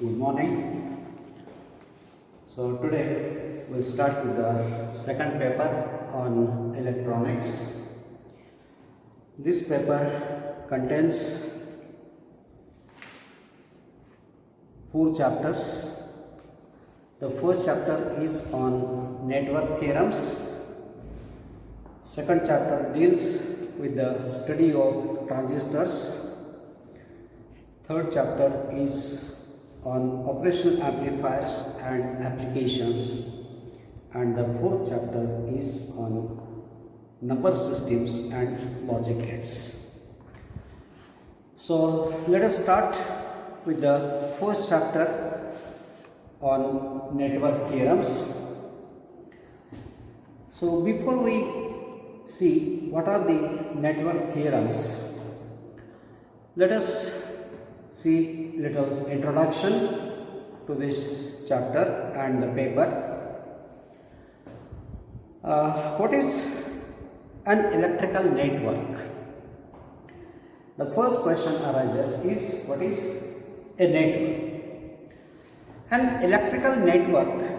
Good morning. So today we'll start with the second paper on electronics. This paper contains 4 chapters. The first chapter is on network theorems. Second chapter deals with the study of transistors. Third chapter is on operational amplifiers and applications, and the fourth chapter is on number systems and logic gates. So let us start with the first chapter on network theorems. So before we see what are the network theorems, let us see little introduction to this chapter and the paper. What is an electrical network? The first question arises is, what is a network? An electrical network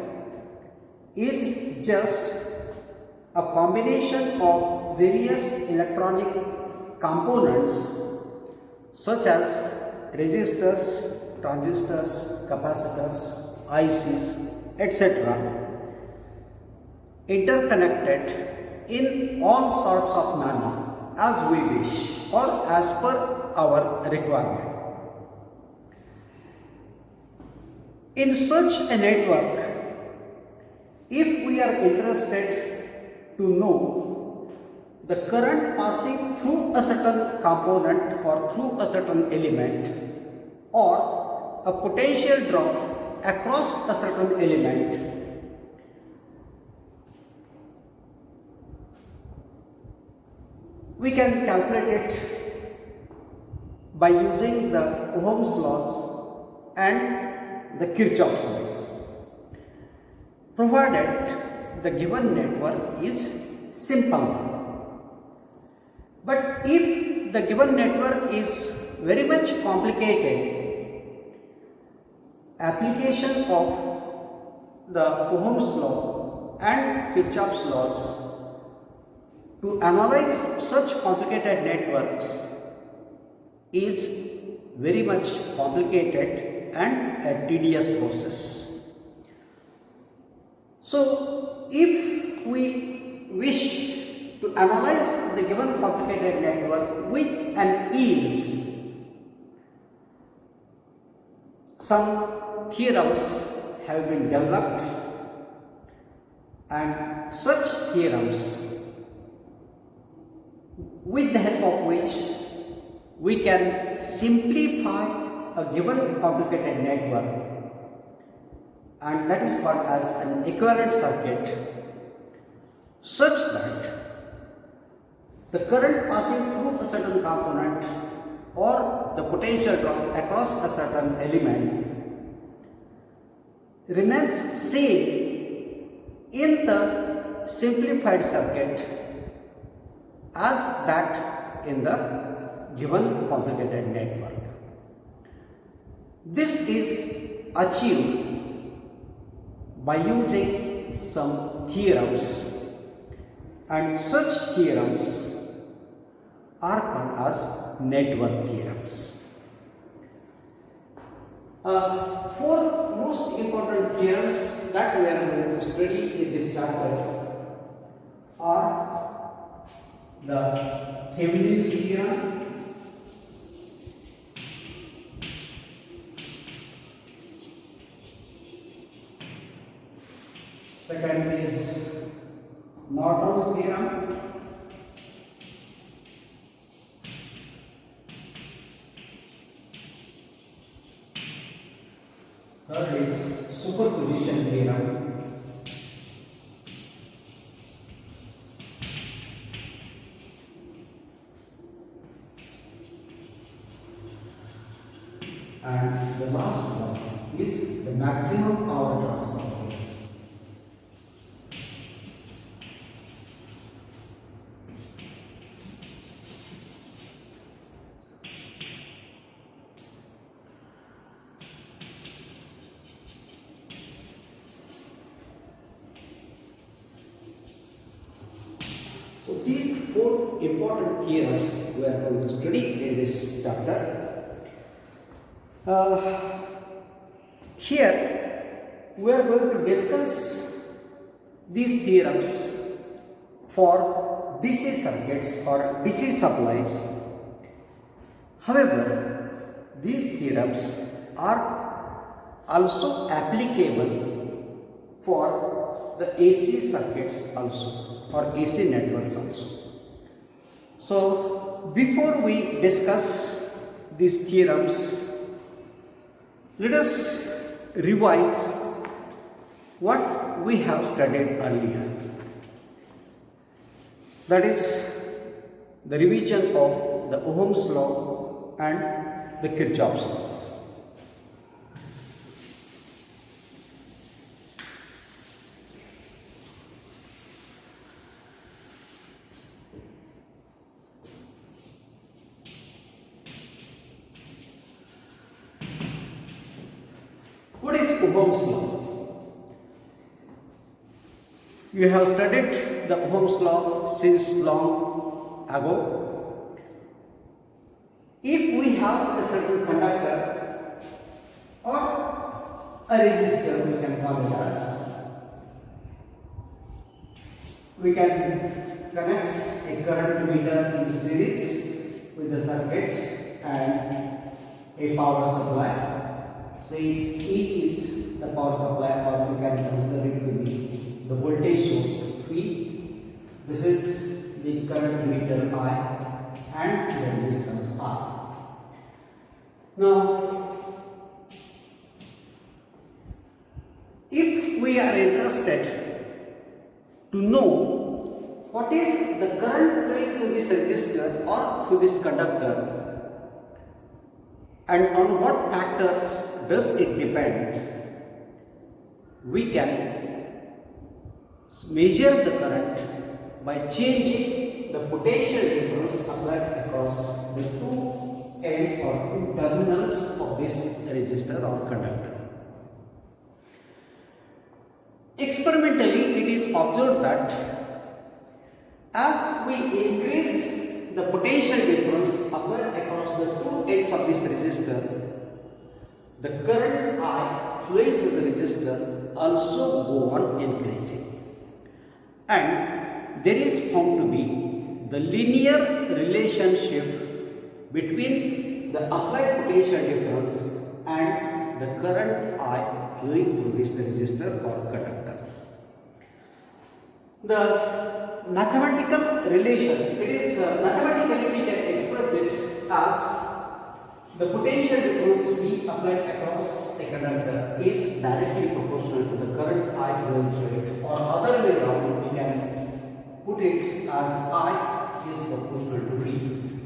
is just a combination of various electronic components such as resistors, transistors, capacitors, ICs, etc. interconnected in all sorts of manner as we wish or as per our requirement. In such a network, if we are interested to know the current passing through a certain component or through a certain element, or a potential drop across a certain element, we can calculate it by using the Ohm's laws and the Kirchhoff's laws, provided the given network is simple. But if the given network is very much complicated, application of the Ohm's law and Kirchhoff's laws to analyze such complicated networks is very much complicated and a tedious process. So, if we wish to analyze the given complicated network with an ease, some theorems have been developed, and such theorems, with the help of which we can simplify a given complicated network, and that is called as an equivalent circuit, such that the current passing through a certain component or the potential drop across a certain element remains same in the simplified circuit as that in the given complicated network. This is achieved by using some theorems, and such theorems are called as network theorems. Four most important theorems that we are going to study in this chapter are the Thevenin's theorem, second is Norton's theorem, third is superposition theorem, and the last one is the maximum power transfer theorem. these four important theorems we are going to study in this chapter. Here we are going to discuss these theorems for DC circuits or DC supplies. However, these theorems are also applicable for the AC circuits also or AC networks also. So, before we discuss these theorems, let us revise what we have studied earlier. That is the revision of the Ohm's law and the Kirchhoff's laws. What is Ohm's law? You have studied the Ohm's law since long ago. If we have a certain conductor or a resistor, we can call it as, we can connect a current meter in series with the circuit and a power supply. So E is the power supply, or we can consider it to be the voltage source P. This is the current meter I and the resistance R. Now, if we are interested to know what is the current flowing through this resistor or through this conductor, and on what factors does it depend, we can measure the current by changing the potential difference applied across the two ends or two terminals of this resistor or conductor. Experimentally, it is observed that as we increase the potential difference applied across the two ends of this resistor, the current I flowing through the resistor also go on increasing, and there is found to be the linear relationship between the applied potential difference and the current I flowing through this resistor or conductor. The mathematical relation, it is mathematically we can express it as the potential difference we applied across a conductor is directly proportional to the current I flowing through it, or other way around we can put it as I is proportional to V.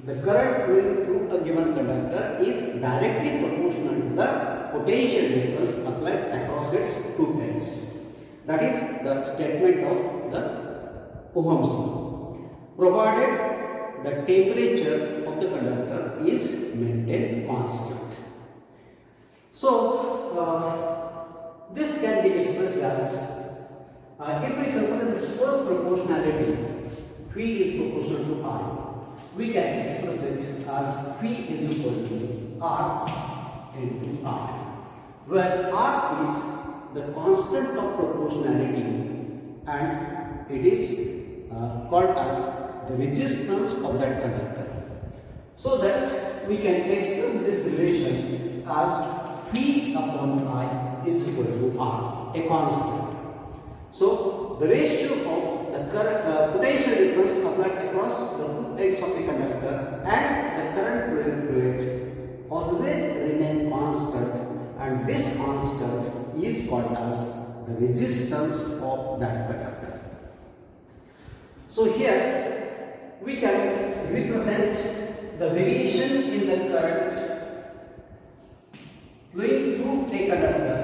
The current flowing through a given conductor is directly proportional to the potential difference applied across its two ends. That is the statement of the Ohm's law, provided the temperature of the conductor is maintained constant. So, this can be expressed as, if we consider this first proportionality, V is proportional to I, we can express it as V is equal to R into R, where R is the constant of proportionality and it is called as the resistance of that conductor, so that we can express this relation as V upon I is equal to R, a constant. So, the ratio of the current potential difference applied across the two ends of the conductor and the current flowing through it always remain constant, and this constant is called as the resistance of that conductor. So, here we can represent the variation in the current flowing through a conductor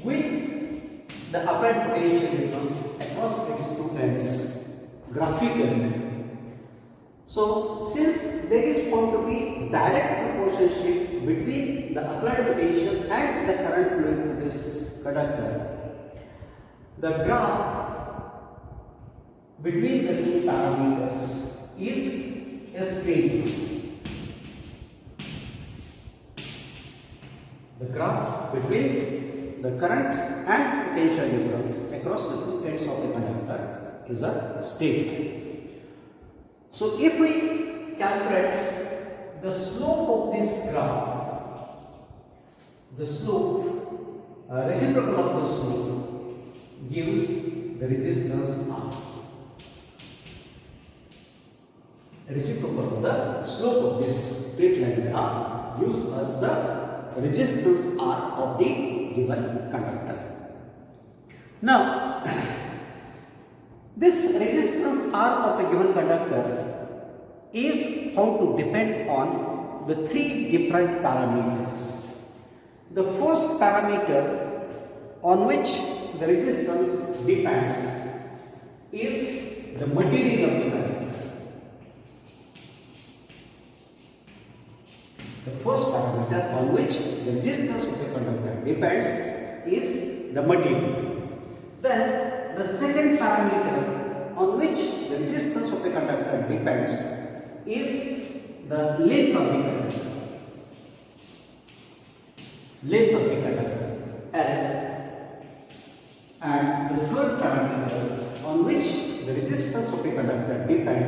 with the applied potential difference across its two ends graphically. So, since there is found to be direct proportionship between the applied potential and the current flowing through this conductor, the graph between the two parameters is a straight line. The graph between the current and potential difference across the two ends of the conductor is a straight line. So if we calculate the slope of this graph, the slope, reciprocal of the slope gives the resistance R. Reciprocal of the slope of this straight line graph gives us the resistance R of the given conductor. Now, this resistance R of the given conductor is found to depend on the three different parameters. The first parameter on which the resistance depends is the material of the conductor. The first parameter on which the resistance of the conductor depends is the material. Then the second parameter on which the resistance of the conductor depends is the length of the conductor. Length of the conductor L. And the third parameter on which the resistance of the conductor depends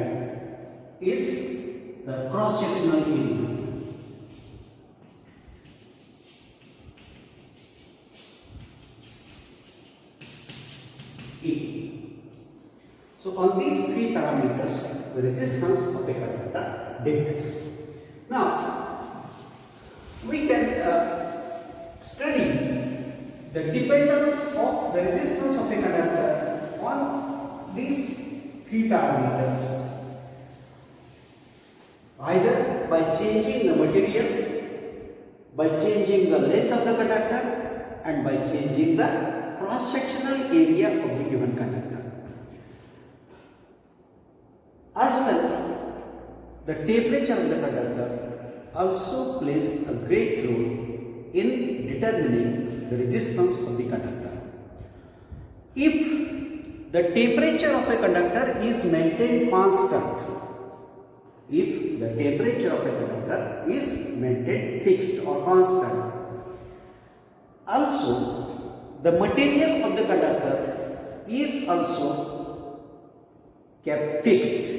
is the cross-sectional area. E. So on these three parameters, the resistance of the conductor depends. Now, we can study the dependence of the resistance of the conductor on these three parameters, either by changing the material, by changing the length of the conductor, and by changing the cross-sectional area of the given conductor. As well, the temperature of the conductor also plays a great role in determining the resistance of the conductor. If the temperature of a conductor is maintained constant, if the temperature of a conductor is maintained fixed or constant, also the material of the conductor is also kept fixed,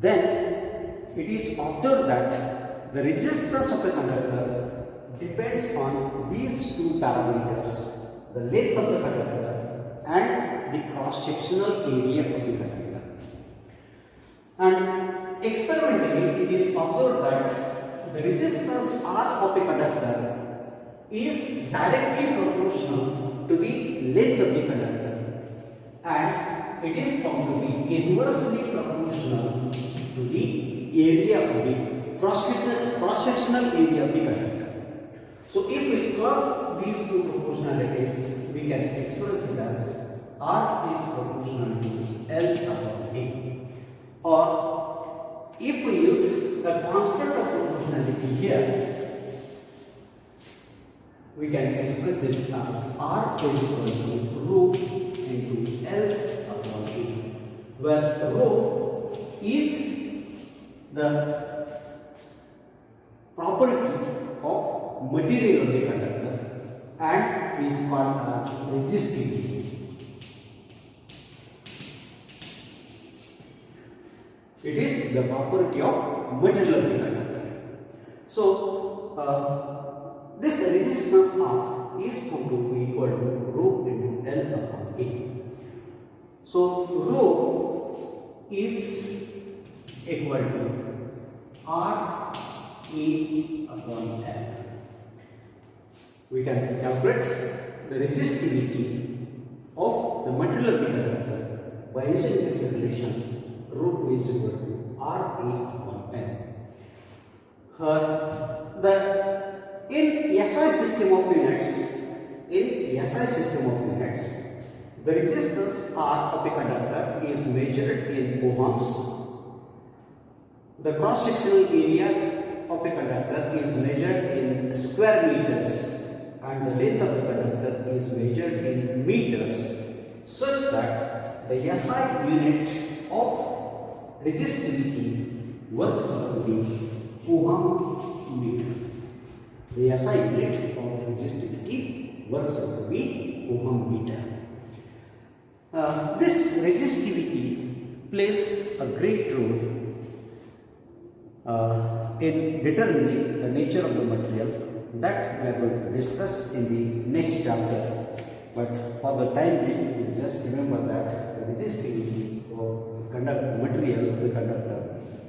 then it is observed that the resistance of a conductor depends on these two parameters, the length of the conductor and the cross-sectional area of the conductor. And experimentally, it is observed that the resistance R of a conductor is directly proportional to the length of the conductor, and it is found to be inversely proportional to the area of the cross-sectional area of the conductor. So if we curve these two proportionalities, we can express it as R is proportional to L upon A. Or if we use the constant of proportionality here, we can express it as R is equal to rho into L upon A, where rho is the property of material of the conductor and is called as resistivity. It is the property of material of the conductor. So, this resistance R is going to be equal to rho into L upon A. So, rho is equal to R A upon L. We can calculate the resistivity of the material of the conductor by using this relation, rho is equal to R A upon L. In SI system of units, the resistance R of a conductor is measured in ohms. The cross-sectional area of a conductor is measured in square meters, and the length of the conductor is measured in meters, such that the SI unit of resistivity works out to be ohm meter. The SI unit of resistivity works out to be ohm meter. This resistivity plays a great role in determining the nature of the material that we are going to discuss in the next chapter. But for the time being, you just remember that the resistivity of the conductor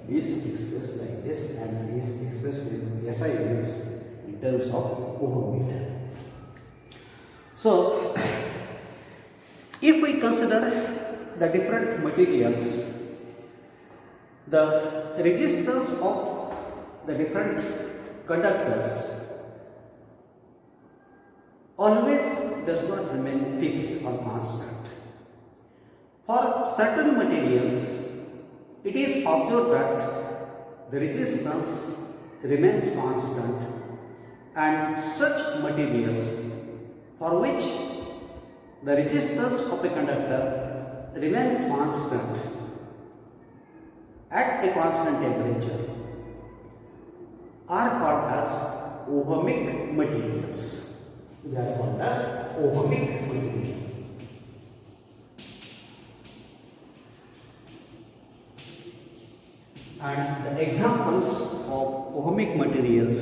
is expressed like this and is expressed in SI units in terms of ohm meter. So, if we consider the different materials, the resistance of the different conductors always does not remain fixed or constant. For certain materials, it is observed that the resistance remains constant, and such materials for which the resistance of the conductor remains constant at a constant temperature are called as ohmic materials. They are called as ohmic materials. And the examples of ohmic materials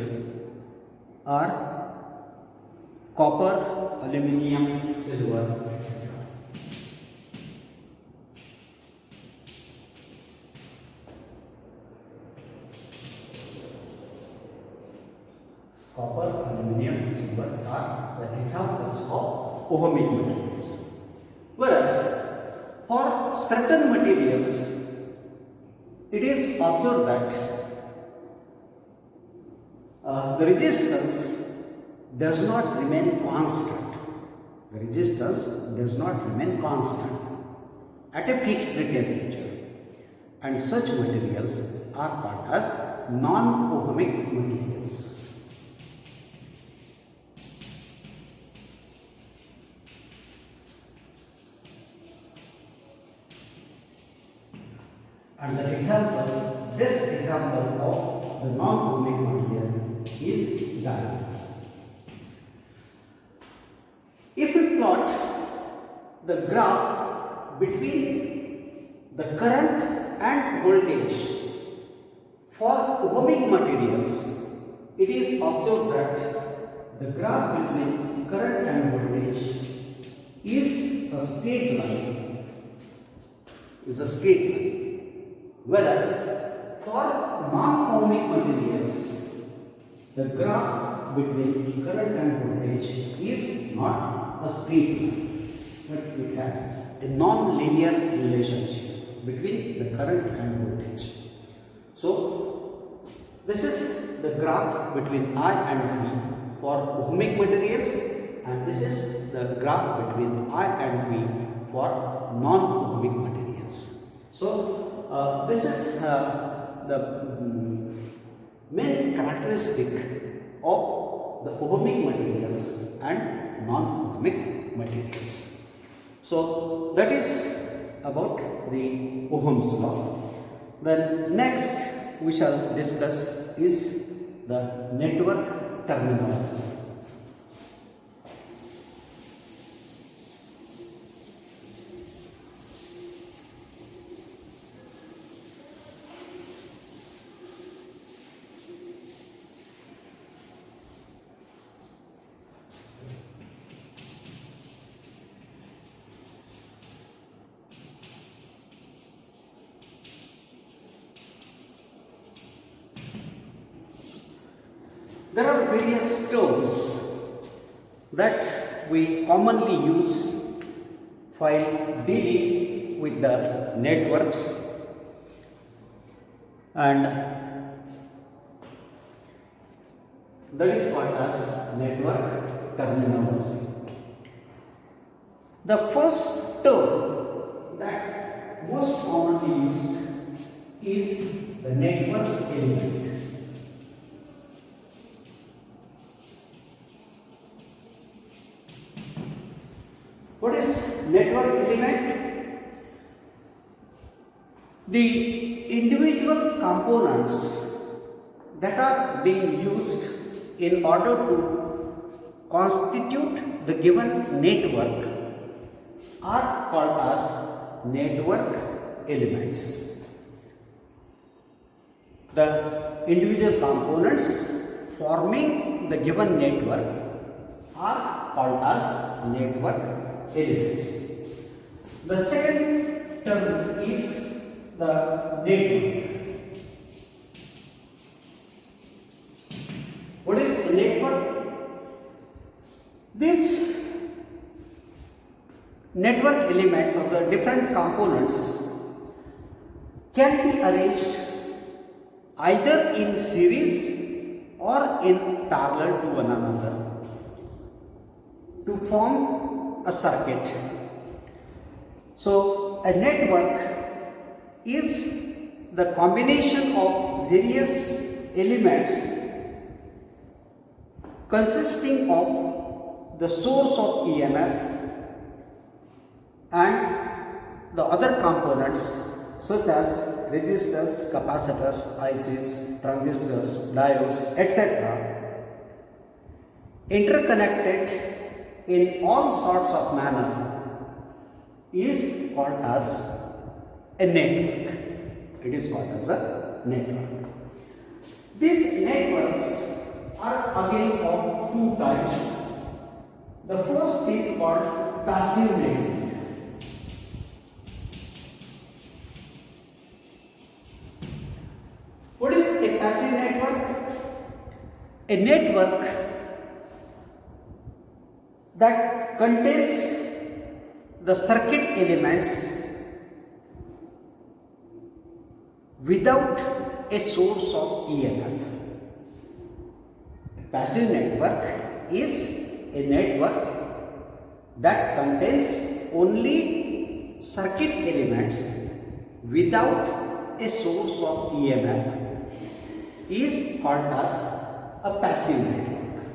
are copper, aluminium, silver, etc. Copper, aluminium, silver are the examples of ohmic materials. Whereas for certain materials, it is observed that the resistance does not remain constant. The resistance does not remain constant at a fixed temperature, and such materials are called as non-ohmic materials. And the best example of the non-ohmic material is diamond. If we plot the graph between the current and voltage for ohmic materials, it is observed that the graph between current and voltage is a straight line. Whereas for non-ohmic materials, the graph between current and voltage is not a straight line, but it has a non-linear relationship between the current and voltage. So, this is the graph between I and V for ohmic materials, and this is the graph between I and V for non-ohmic materials. So, this is the main characteristic of the ohmic materials and non-ohmic materials. So, that is about the Ohm's law. Then next we shall discuss is the network terminology. There are various terms that we commonly use while dealing with the networks, and that is called as network terminology. The first term that most commonly used is the network element. What is network element? The individual components that are being used in order to constitute the given network are called as network elements. The individual components forming the given network are called as network elements. The second term is the network. What is a network? These network elements of the different components can be arranged either in series or in parallel to one another to form a circuit. So, a network is the combination of various elements consisting of the source of EMF and the other components such as resistors, capacitors, ICs, transistors, diodes, etc. interconnected in all sorts of manner is called as a network. It is called as a network. These networks are again of two types. The first is called passive network. What is a passive network? A network that contains the circuit elements without a source of EMF. A passive network is a network that contains only circuit elements without a source of EMF is called as a passive network.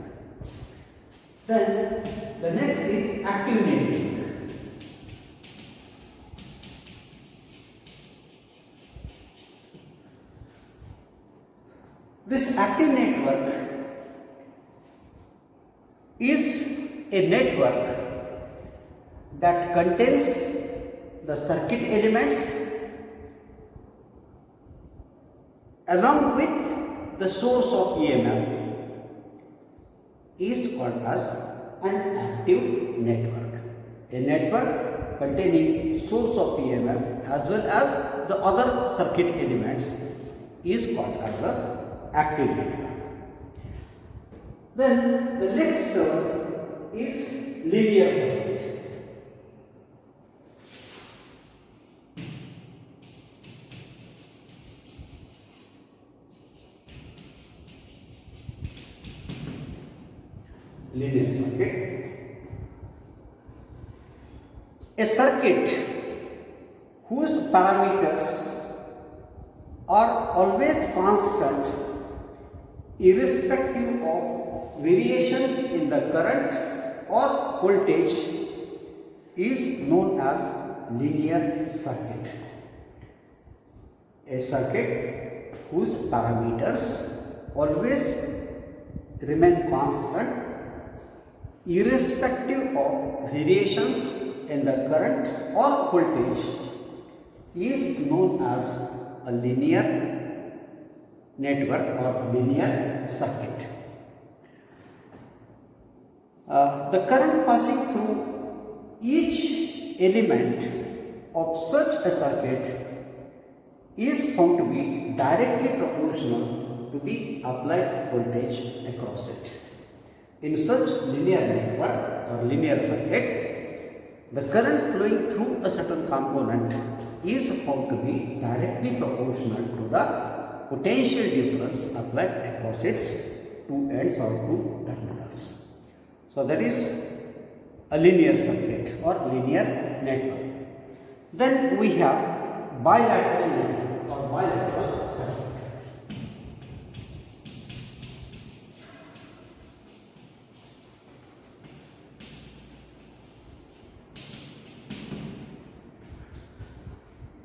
Then the next is active network. This active network is a network that contains the circuit elements along with the source of EMF is called as an active network. A network containing source of EMF as well as the other circuit elements is called as an active network. Then the next term is linear circuit. Linear circuit. A circuit whose parameters are always constant irrespective of variation in the current or voltage is known as linear circuit. A circuit whose parameters always remain constant irrespective of variations in the current or voltage is known as a linear network or linear circuit. The current passing through each element of such a circuit is found to be directly proportional to the applied voltage across it. In such linear network or linear circuit, the current flowing through a certain component is found to be directly proportional to the potential difference applied across its two ends or two terminals. So that is a linear circuit or linear network. Then we have bilateral network or bilateral circuit.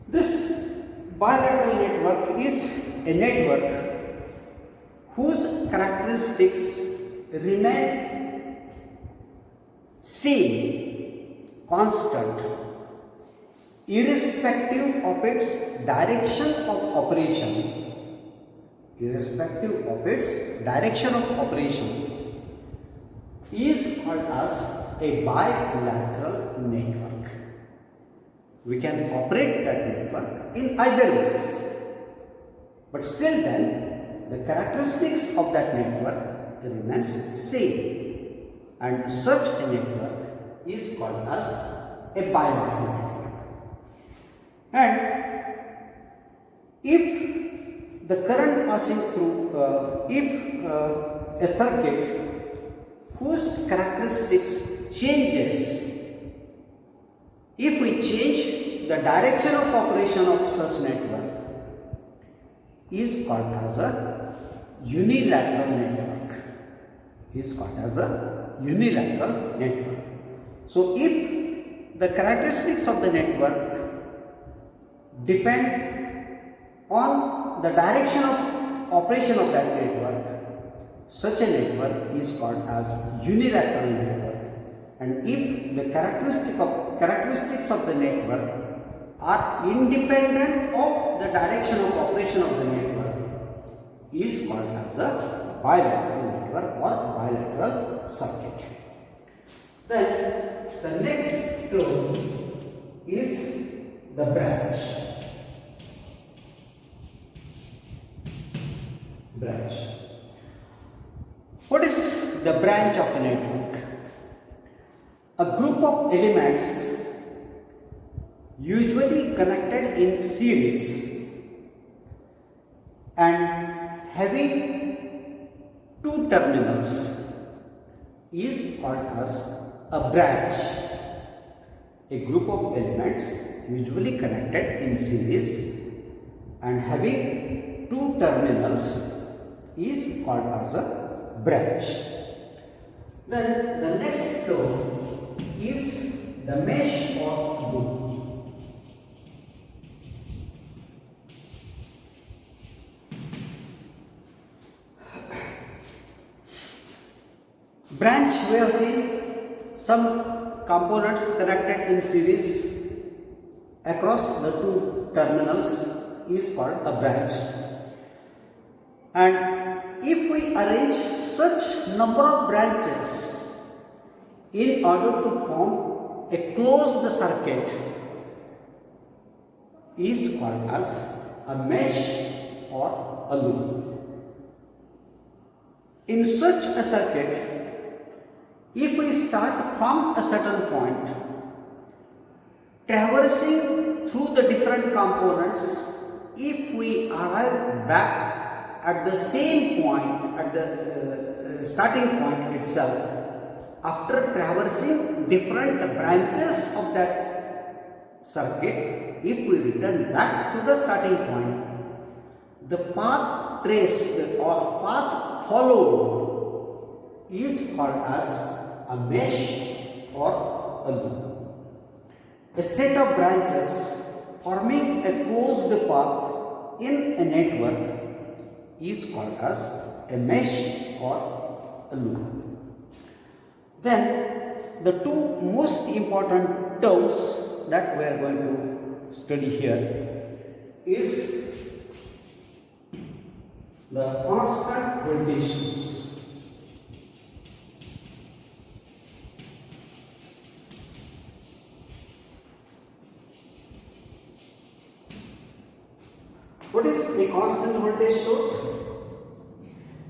This Bilateral network is a network whose characteristics remain same, constant, irrespective of its direction of operation. Irrespective of its direction of operation is called as a bilateral network. We can operate that network in either ways, but still then the characteristics of that network remains same, and such a network is called as a bilateral network. And if the current passing through, a circuit whose characteristics changes, if we change the direction of operation of such network, is called as a unilateral network. Is called as a unilateral network. So, if the characteristics of the network depend on the direction of operation of that network, such a network is called as unilateral network. And if the characteristics of the network are independent of the direction of operation of the network, is called as a bilateral network or bilateral circuit. Then the next term is the branch. Branch. What is the branch of a network? A group of elements usually connected in series and having two terminals is called as a branch. A group of elements usually connected in series and having two terminals is called as a branch. Then the next term is the mesh or loop. Branch, we have seen some components connected in series across the two terminals is called a branch. And if we arrange such number of branches in order to form a closed circuit, is called as a mesh or a loop. In such a circuit, if we start from a certain point, traversing through the different components, if we arrive back at the same point, at the starting point itself, after traversing different branches of that circuit, if we return back to the starting point, the path traced or path followed is called as a mesh or a loop. A set of branches forming a closed path in a network is called as a mesh or a loop. Then the two most important terms that we are going to study here is the constant voltage source. What is a constant voltage source?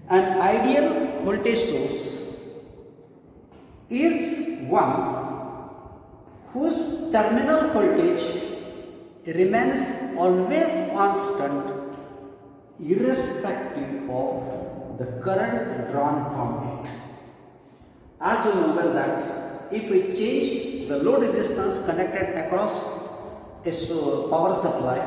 An ideal voltage source is one whose terminal voltage remains always constant irrespective of the current drawn from it. As you know well that if we change the load resistance connected across a power supply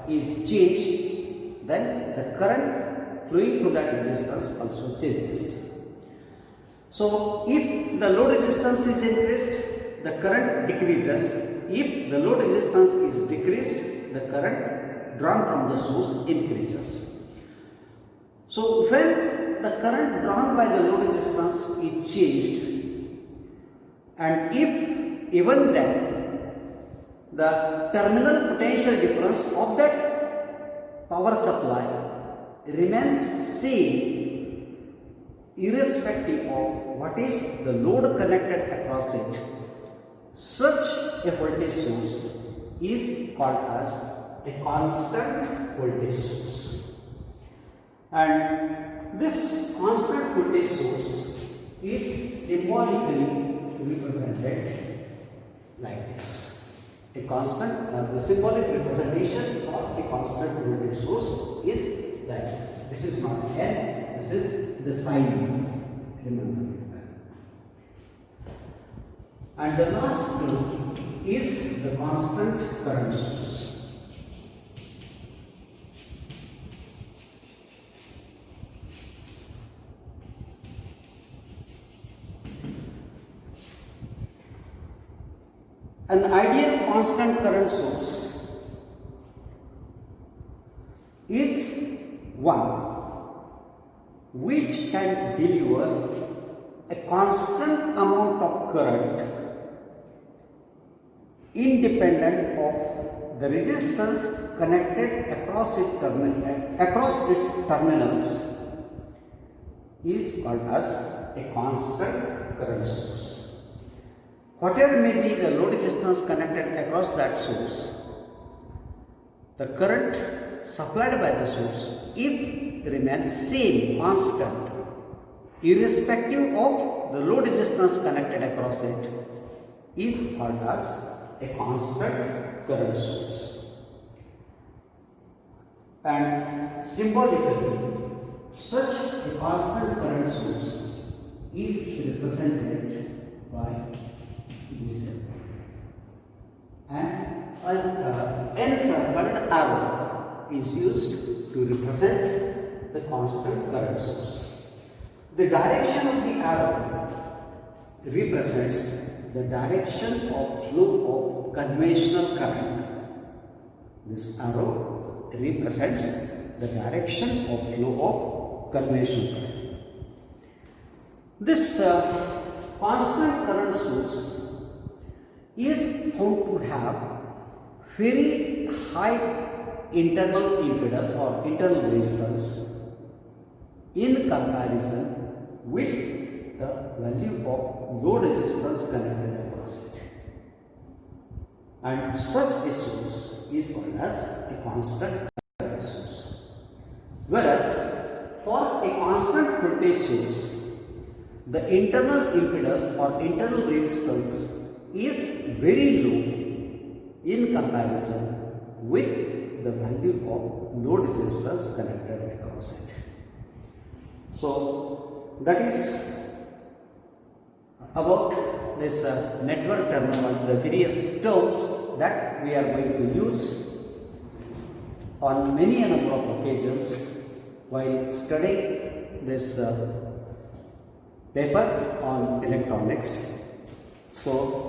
is changed, then the current flowing through that resistance also changes. So, if the load resistance is increased, the current decreases. If the load resistance is decreased, the current drawn from the source increases. So when the current drawn by the load resistance is changed, and if even then the terminal potential difference of that power supply remains same irrespective of what is the load connected across it, such a voltage source is called as a constant voltage source. And this constant voltage source is symbolically represented like this. A constant, the symbolic representation for a constant voltage source is like this. This is not N, this is the sign, remember. And the last term is the constant current source. An ideal constant current source is one which can deliver a constant amount of current independent of the resistance connected across its terminals is called as a constant current source. Whatever may be the load resistance connected across that source, the current supplied by the source, if remains same, constant, irrespective of the load resistance connected across it, is called as a constant current source. And symbolically, such a constant current source is represented by this symbol. And an encircled arrow is used to represent the constant current source. The direction of the arrow represents the direction of flow of conventional current. This arrow represents the direction of flow of conventional current. This constant current source is found to have very high internal impedance or internal resistance in comparison with the value of load resistance connected across it. And such a source is called as a constant current source. Whereas for a constant voltage source, the internal impedance or internal resistance is very low in comparison with the value of load resistance connected across it. So that is about this network terminology, the various terms that we are going to use on many a number of occasions while studying this paper on electronics. So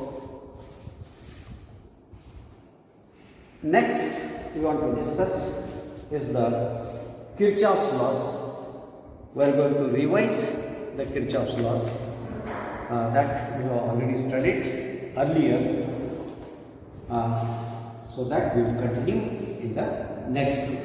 next we want to discuss is the Kirchhoff's laws. We are going to revise the Kirchhoff's laws that we have already studied earlier. So that we will continue in the next video.